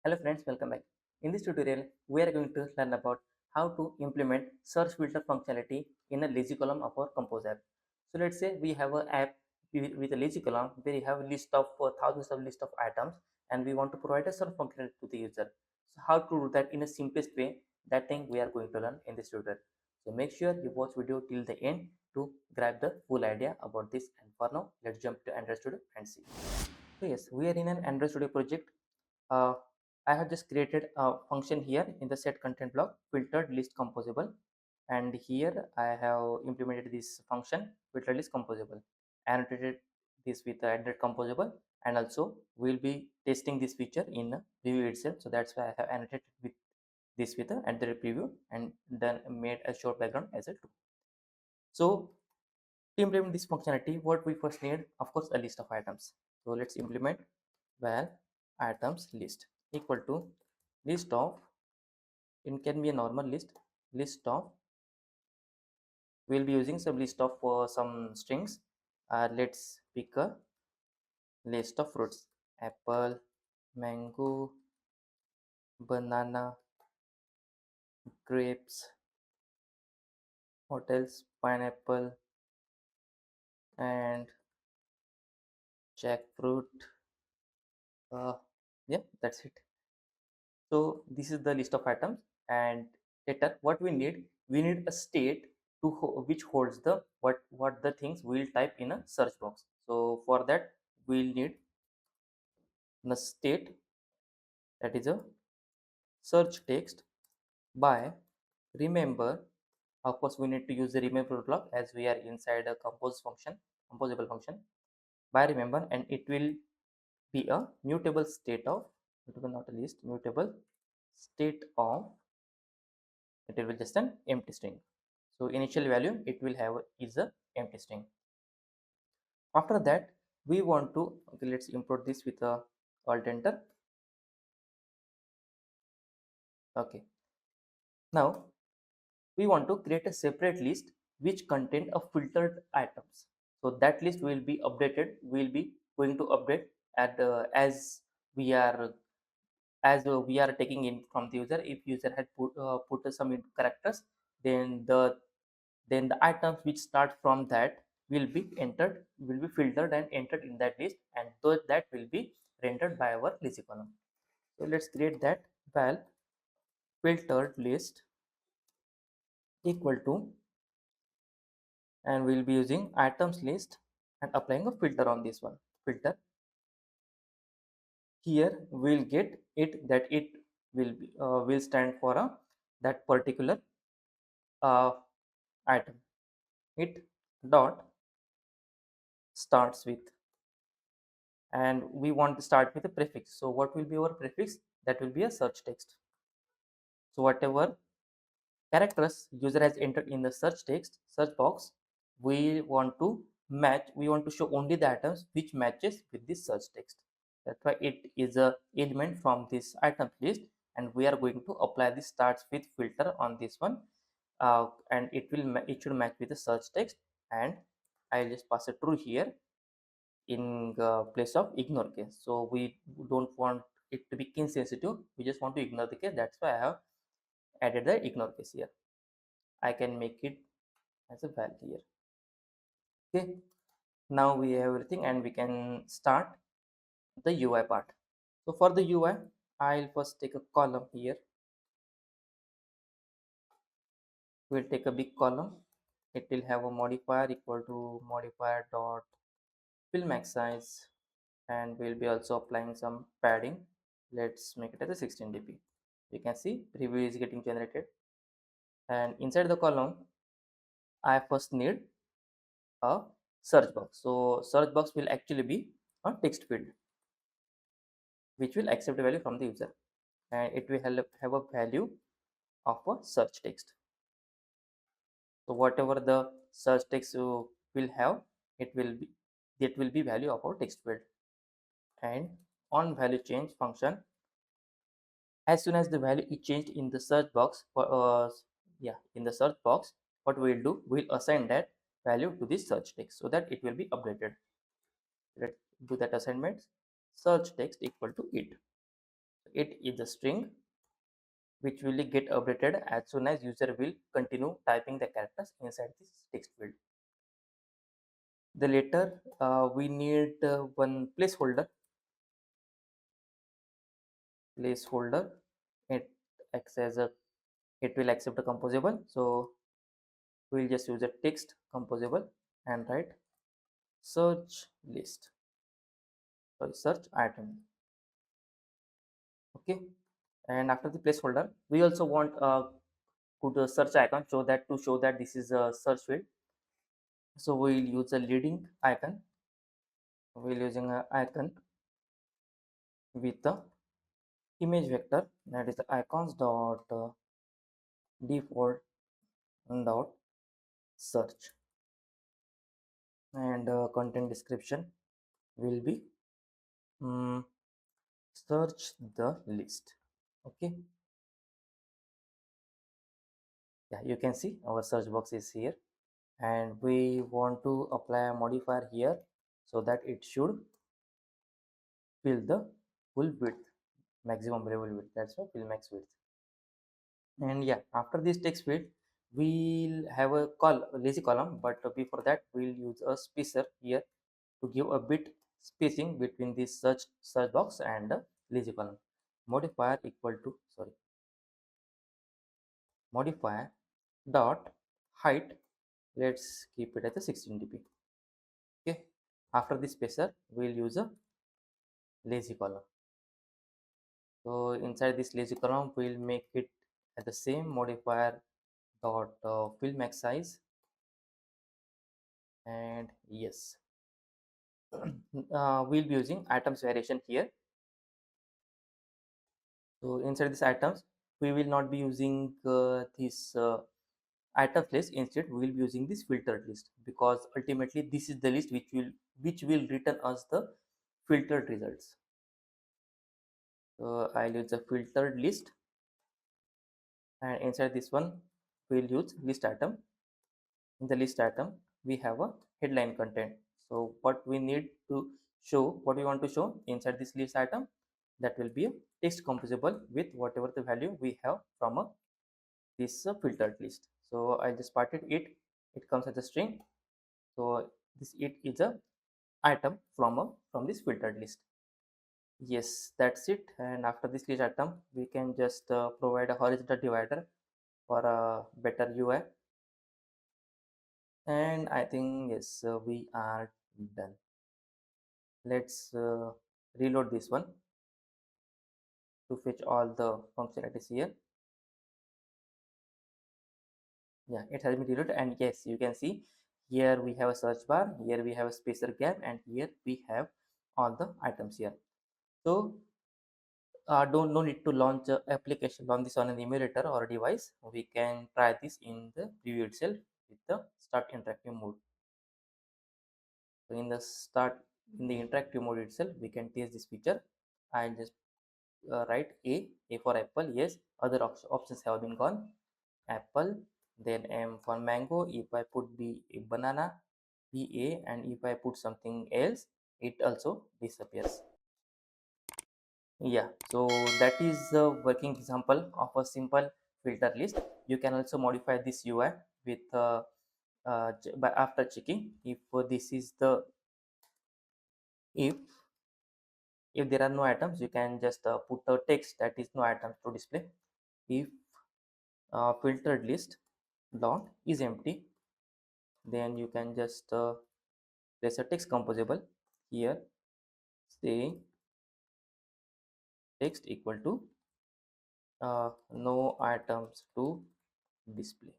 Hello friends, welcome back. In this tutorial, we are going to learn about how to implement search filter functionality in a lazy column of our Compose app. So let's say we have an app with a lazy column where we have a list of thousands of list of items and we want to provide a search functionality to the user. So how to do that in a simplest way, that thing we are going to learn in this tutorial. So make sure you watch video till the end to grab the full idea about this, and for now, let's jump to Android Studio and see. So yes, we are in an Android Studio project. uh, I have just created a function here in the set content block, filtered list composable, and here I have implemented this function filtered list composable, annotated this with the added composable, and also we'll be testing this feature in the review itself. So that's why I have annotated with this with the added preview and then made a short background as a tool. So to implement this functionality, what we first need, of course, a list of items. So let's implement val items list equal to list of, it can be a normal list of, we'll be using some list of some strings. Let's pick a list of fruits: apple, mango, banana, grapes, what else, pineapple, and jackfruit. Yeah, that's it. So this is the list of items, and later what we need a state to which holds the what the things we'll type in a search box. So for that we'll need the state, that is a search text by remember. Of course we need to use the remember block as we are inside a composable function, by remember, and it will be a mutable state of, mutable not a list, mutable state of, it will be just an empty string. So initial value it will have is a empty string. After that we want to, okay, let's import this with a alt enter. Okay, now we want to create a separate list which contain a filtered items. So that list will be updated, will be going to update at as we are we are taking in from the user. If user had put some characters, then the items which start from that will be entered, will be filtered and entered in that list, and those that will be rendered by our lazy column. So let's create that val filtered list equal to, and we'll be using items list and applying a filter on this one. Filter here we'll get it that it will stand for a that particular uh, item. It dot starts with, and we want to start with a prefix. So what will be our prefix? That will be a search text. So whatever characters user has entered in the search box, we want to we want to show only the items which matches with this search text. That's why it is a element from this items list, and we are going to apply this starts with filter on this one, and it should match with the search text, and I'll just pass a true here in the place of ignore case. So we don't want it to be insensitive, we just want to ignore the case. That's why I have added the ignore case here. I can make it as a value here. Okay, now we have everything and we can start the UI part. So for the UI, I'll first take a column here. We'll take a big column. It will have a modifier equal to modifier dot fill max size, and we'll be also applying some padding. Let's make it as a 16 dp. You can see preview is getting generated, and inside the column I first need a search box. So search box will actually be a text field which will accept a value from the user, and it will have a value of a search text. So whatever the search text you will have, it will be value of our text field. And on value change function, as soon as the value is changed in the search box, in the search box, what we'll do, we'll assign that value to this search text so that it will be updated. Let's do that assignment. Search text equal to it. It is a string which will get updated as soon as user will continue typing the characters inside this text field. The later we need one placeholder. It acts as a, it will accept a composable, so we'll just use a text composable and write search list, sorry, search item. Okay, and after the placeholder we also want put a search icon, so that to show that this is a search field. So we'll use a leading icon. We'll using an icon with the image vector, that is the icons dot default dot search, and content description will be search the list. Okay, yeah, you can see our search box is here, and we want to apply a modifier here so that it should fill the full width, maximum available width, that's why fill max width. And yeah, after this text field we'll have a lazy column, but before that we'll use a spacer here to give a bit spacing between this search box and the lazy column. Modifier equal to, sorry, modifier dot height, let's keep it at the 16 dp. Okay, after this spacer we'll use a lazy column. So inside this lazy column we'll make it at the same modifier dot fill max size, and yes, we'll be using items variation here. So inside these items we will not be using this items list. Instead we will be using this filtered list, because ultimately this is the list which will return us the filtered results. So I'll use a filtered list, and inside this one we'll use list item. In the list item we have a headline content. So what we need to show, what we want to show inside this list item, that will be a text composable with whatever the value we have from a this filtered list. So I just parted it, it comes as a string. So this it is a item from this filtered list. Yes, that's it. And after this list item we can just provide a horizontal divider for a better UI. And I think yes, we are done. Let's reload this one to fetch all the functionalities here. Yeah, it has been reloaded, and yes, you can see here we have a search bar, here we have a spacer gap, and here we have all the items here. So don't no need to launch application, launch this on an emulator or a device. We can try this in the preview itself with the start interactive mode. So in the start, in the interactive mode itself we can test this feature. I just write A for apple, yes, other options have been gone, apple, then M for mango. If I put B, a banana, BA, and if I put something else, it also disappears. Yeah, so that is the working example of a simple filter list. You can also modify this UI with by after checking if this is the, if there are no items, you can just put a text that is no items to display. If filtered list dot is empty, then you can just place a text composable here saying text equal to no items to display.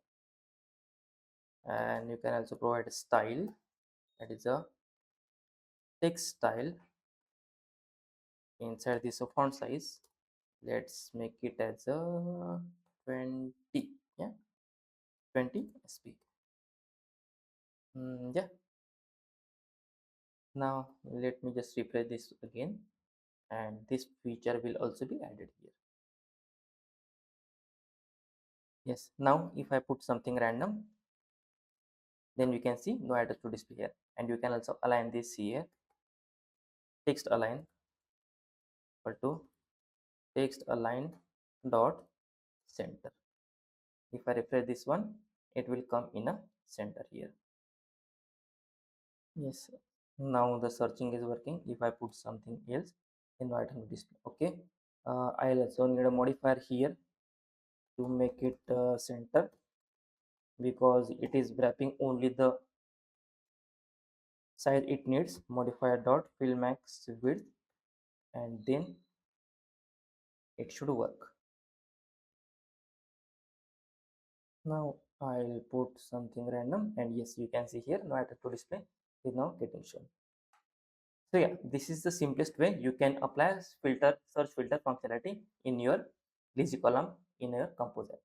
And you can also provide a style, that is a text style inside this font size. Let's make it as a 20, yeah, 20 sp. Yeah, now let me just refresh this again, and this feature will also be added here. Yes, now if I put something random, then you can see no items to display here. And you can also align this here, text align equal to text align dot center. If I refresh this one, it will come in a center here. Yes, now the searching is working. If I put something else, then why don't display? Okay, I'll also need a modifier here to make it center, because it is wrapping only the size it needs. Modifier dot fill max width, and then it should work. Now I'll put something random, and yes, you can see here, no item to display is now getting shown. So yeah, this is the simplest way you can apply search filter functionality in your lazy column in your Compose app.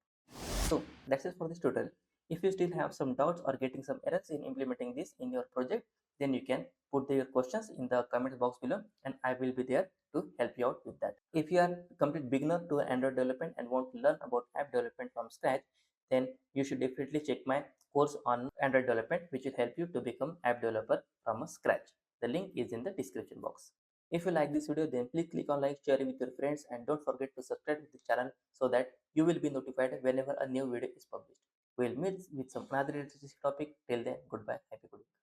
So that's it for this tutorial. If you still have some doubts or getting some errors in implementing this in your project, then you can put your questions in the comments box below, and I will be there to help you out with that. If you are a complete beginner to Android development and want to learn about app development from scratch, then you should definitely check my course on Android development, which will help you to become app developer from scratch. The link is in the description box. If you like this video, then please click on like, share it with your friends, and don't forget to subscribe to the channel so that you will be notified whenever a new video is published. We'll meet with some another interesting topic. Till then, goodbye. Happy coding.